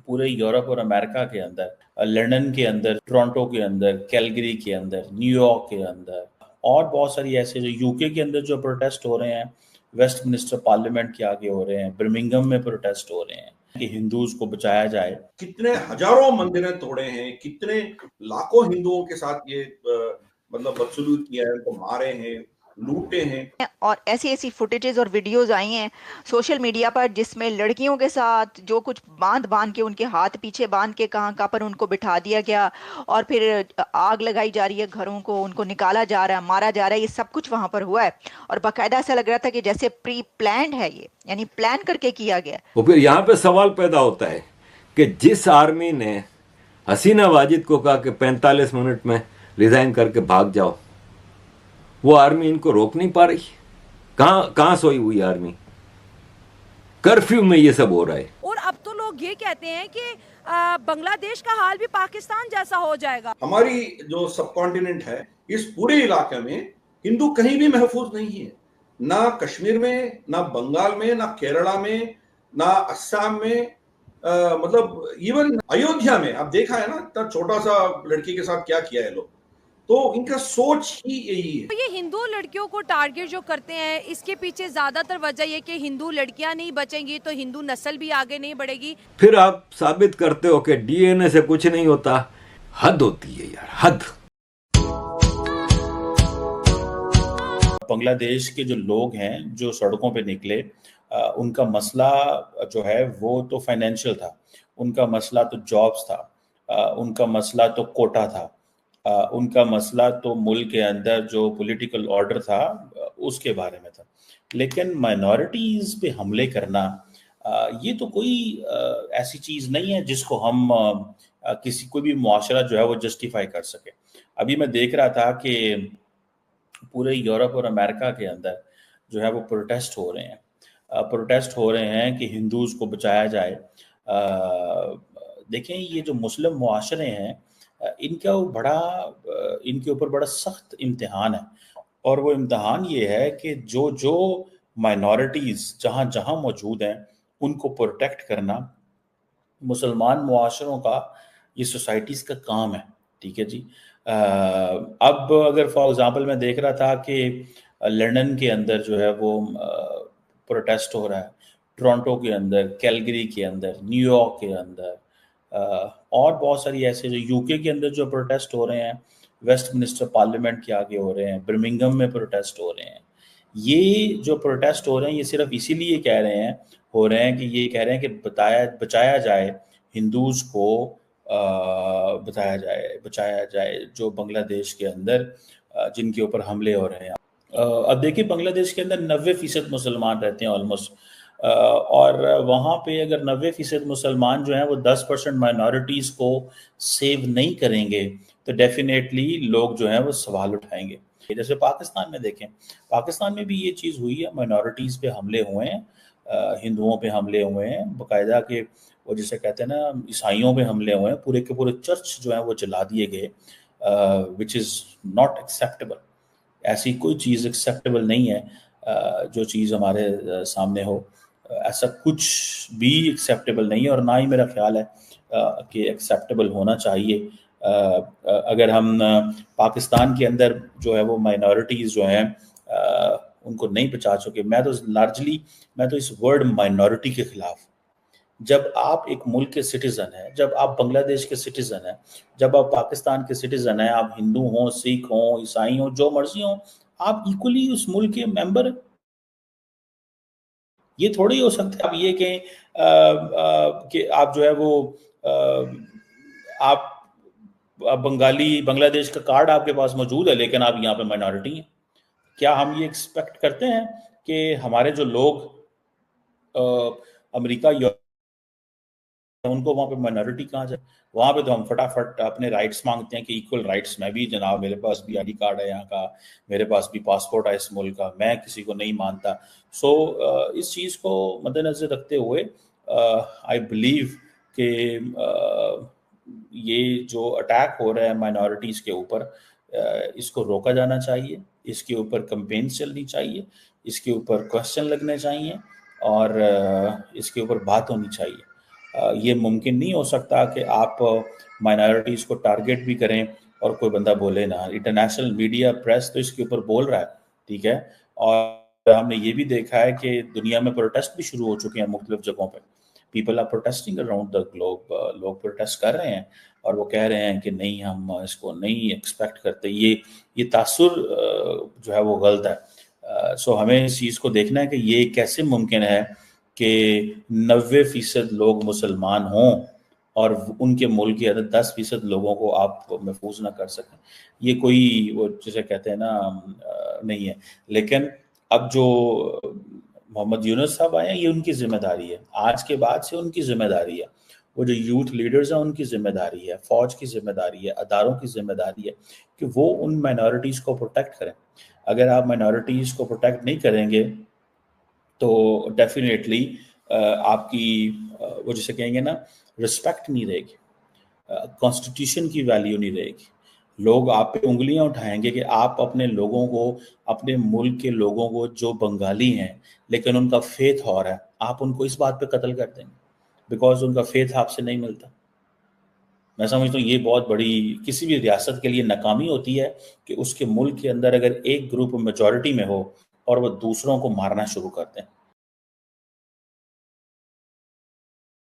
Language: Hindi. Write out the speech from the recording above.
पूरे यूरोप और अमेरिका के अंदर, लंदन के अंदर, टोरंटो के अंदर, कैलगरी के अंदर, न्यूयॉर्क के अंदर और बहुत सारी ऐसे जो यूके के अंदर जो प्रोटेस्ट हो रहे हैं, वेस्टमिनिस्टर पार्लियामेंट के आगे हो रहे हैं, बर्मिंघम में प्रोटेस्ट हो रहे हैं कि हिंदूज को बचाया जाए। कितने हजारों मंदिरें तोड़े हैं, कितने लाखों हिंदुओं के साथ ये मतलब बदसलूक किया है, उनको मारे हैं, लूटे हैं। और ऐसी ऐसी फुटेजेस और वीडियोस आई हैं सोशल मीडिया पर जिसमें लड़कियों के साथ जो कुछ बांध बांध के उनके हाथ पीछे बांध के कहाँ कहाँ पर उनको बिठा दिया गया और फिर आग लगाई जा रही है घरों को, उनको निकाला जा रहा है, मारा जा रहा है, ये सब कुछ वहां पर हुआ है। और बाकायदा ऐसा लग रहा था कि जैसे प्री प्लान्ड है ये, यानी प्लान करके किया गया। तो फिर यहाँ पे सवाल पैदा होता है कि जिस आर्मी ने हसीना वाजिद को कहा कि 45 मिनट में रिजाइन करके भाग जाओ, वो आर्मी इनको रोक नहीं पा रही। कहां सोई हुई आर्मी? कर्फ्यू में ये सब हो रहा है। और अब तो लोग ये कहते हैं कि बांग्लादेश का हाल भी पाकिस्तान जैसा हो जाएगा। हमारी जो सब कॉन्टिनेंट है, इस पूरे इलाके में हिंदू कहीं भी महफूज नहीं है, ना कश्मीर में, ना बंगाल में, ना केरला में, ना असम में, मतलब इवन अयोध्या में आप देखा है ना, इतना छोटा सा लड़की के साथ क्या किया है लोग। तो इनका सोच ही यही है। तो ये हिंदू लड़कियों को टारगेट जो करते हैं, इसके पीछे ज्यादातर वजह ये कि हिंदू लड़कियां नहीं बचेंगी तो हिंदू नस्ल भी आगे नहीं बढ़ेगी। फिर आप साबित करते हो कि डीएनए से कुछ नहीं होता। हद होती है यार, हद। बांग्लादेश के जो लोग हैं जो सड़कों पे निकले, उनका मसला जो है वो तो फाइनेंशियल था, उनका मसला तो जॉब्स था, उनका मसला तो कोटा था, उनका मसला तो मुल्क के अंदर जो पॉलिटिकल ऑर्डर था उसके बारे में था। लेकिन माइनॉरिटीज पे हमले करना ये तो कोई ऐसी चीज नहीं है जिसको हम किसी कोई भी मुआशरा जो है वो जस्टिफाई कर सके। अभी मैं देख रहा था कि पूरे यूरोप और अमेरिका के अंदर जो है वो प्रोटेस्ट हो रहे हैं कि हिंदूज को बचाया जाए। देखें, ये जो मुस्लिम मुआशरे हैं इनके ऊपर बड़ा सख्त इम्तिहान है, और वो इम्तिहान ये है कि जो जो माइनॉरिटीज़ जहाँ जहाँ मौजूद हैं उनको प्रोटेक्ट करना मुसलमान मुआशरों का, ये सोसाइटीज़ का काम है। ठीक है जी। अब अगर फॉर एग्जांपल मैं देख रहा था कि लंदन के अंदर जो है वो प्रोटेस्ट हो रहा है, टोरंटो के अंदर, कैलगरी के अंदर, न्यूयॉर्क के अंदर और बहुत सारी ऐसे जो यूके के अंदर जो प्रोटेस्ट हो रहे हैं, वेस्टमिनिस्टर पार्लियामेंट के आगे हो रहे हैं, बर्मिंघम में प्रोटेस्ट हो रहे हैं। ये जो प्रोटेस्ट हो रहे हैं ये सिर्फ इसीलिए हो रहे हैं कि ये कह रहे हैं कि बचाया जाए हिंदूज को, बचाया जाए जो बांग्लादेश के अंदर जिनके ऊपर हमले हो रहे हैं। अब देखिए, बांग्लादेश के अंदर 90% मुसलमान रहते हैं ऑलमोस्ट, और वहाँ पे अगर 90% मुसलमान जो हैं वो 10% माइनॉरिटीज़ को सेव नहीं करेंगे तो डेफिनेटली लोग जो हैं वो सवाल उठाएंगे। जैसे पाकिस्तान में देखें, पाकिस्तान में भी ये चीज़ हुई है, माइनॉरिटीज़ पे हमले हुए हैं, हिंदुओं पे हमले हुए हैं, बाकायदा के वो जिसे कहते हैं ना ईसाइयों पे हमले हुए हैं, पूरे के पूरे चर्च जो हैं वो जला दिए गए, विच इज़ नॉट एक्सेप्टेबल। ऐसी कोई चीज़ एक्सेप्टेबल नहीं है जो चीज़ हमारे सामने हो, ऐसा कुछ भी एक्सेप्टेबल नहीं है और ना ही मेरा ख्याल है कि एक्सेप्टेबल होना चाहिए। अगर हम पाकिस्तान के अंदर जो है वो माइनॉरिटीज़ जो हैं उनको नहीं बचा चुके, मैं तो इस वर्ड माइनॉरिटी के खिलाफ। जब आप एक मुल्क के सिटीजन हैं, जब आप बांग्लादेश के सिटीजन हैं, जब आप पाकिस्तान के सिटीजन हैं, आप हिंदू हों, सिख हों, ईसाई हों, जो मर्जी हों, आप इक्वली उस मुल्क के मेंबर। ये थोड़ी हो सकता है आप ये कहें कि आप जो है वो आप बांग्लादेश का कार्ड आपके पास मौजूद है लेकिन आप यहाँ पे माइनॉरिटी हैं। क्या हम ये एक्सपेक्ट करते हैं कि हमारे जो लोग अमेरिका या उनको वहाँ पे माइनॉरिटी कहा जाए? वहाँ पे तो हम फटाफट अपने राइट्स मांगते हैं कि इक्वल राइट्स। मैं भी जनाब, मेरे पास भी आईडी कार्ड है यहाँ का, मेरे पास भी पासपोर्ट है इस मुल्क का, मैं किसी को नहीं मानता। सो इस चीज़ को मद्देनजर रखते हुए आई बिलीव कि ये जो अटैक हो रहा है माइनॉरिटीज़ के ऊपर, इसको रोका जाना चाहिए, इसके ऊपर कैंपेन्स चलनी चाहिए, इसके ऊपर क्वेश्चन लगने चाहिए और इसके ऊपर बात होनी चाहिए। ये मुमकिन नहीं हो सकता कि आप माइनॉरिटीज़ को टारगेट भी करें और कोई बंदा बोले ना। इंटरनेशनल मीडिया प्रेस तो इसके ऊपर बोल रहा है, ठीक है, और हमने ये भी देखा है कि दुनिया में प्रोटेस्ट भी शुरू हो चुके हैं मुख्तलिफ जगहों पे। People are protesting around the globe, लोग प्रोटेस्ट कर रहे हैं और वो कह रहे हैं कि नहीं, हम इसको नहीं एक्सपेक्ट करते, ये तासुर जो है वो गलत है। सो हमें इस चीज़ को देखना है कि ये कैसे मुमकिन है कि 90% लोग मुसलमान हों और उनके मुल्क के अंदर 10% लोगों को आप महफूज ना कर सकें। ये कोई वो जिसे कहते हैं ना नहीं है। लेकिन अब जो मोहम्मद यूनुस साहब आए हैं, ये उनकी जिम्मेदारी है, आज के बाद से उनकी जिम्मेदारी है। वो जो यूथ लीडर्स हैं उनकी जिम्मेदारी है, फौज की जिम्मेदारी है, अदारों की जिम्मेदारी है कि वो उन माइनॉरिटीज़ को प्रोटेक्ट करें। अगर आप माइनॉरिटीज़ को प्रोटेक्ट नहीं करेंगे तो डेफिनेटली आपकी वो जिसे कहेंगे ना रिस्पेक्ट नहीं रहेगी, कॉन्स्टिट्यूशन की वैल्यू नहीं रहेगी। लोग आप पे उंगलियां उठाएंगे कि आप अपने लोगों को, अपने मुल्क के लोगों को जो बंगाली हैं लेकिन उनका फेथ और है, आप उनको इस बात पे कत्ल कर देंगे बिकॉज उनका फेथ आपसे नहीं मिलता। मैं समझता हूँ ये बहुत बड़ी किसी भी रियासत के लिए नाकामी होती है कि उसके मुल्क के अंदर अगर एक ग्रुप मेजॉरिटी में हो और वो दूसरों को मारना शुरू करते हैं।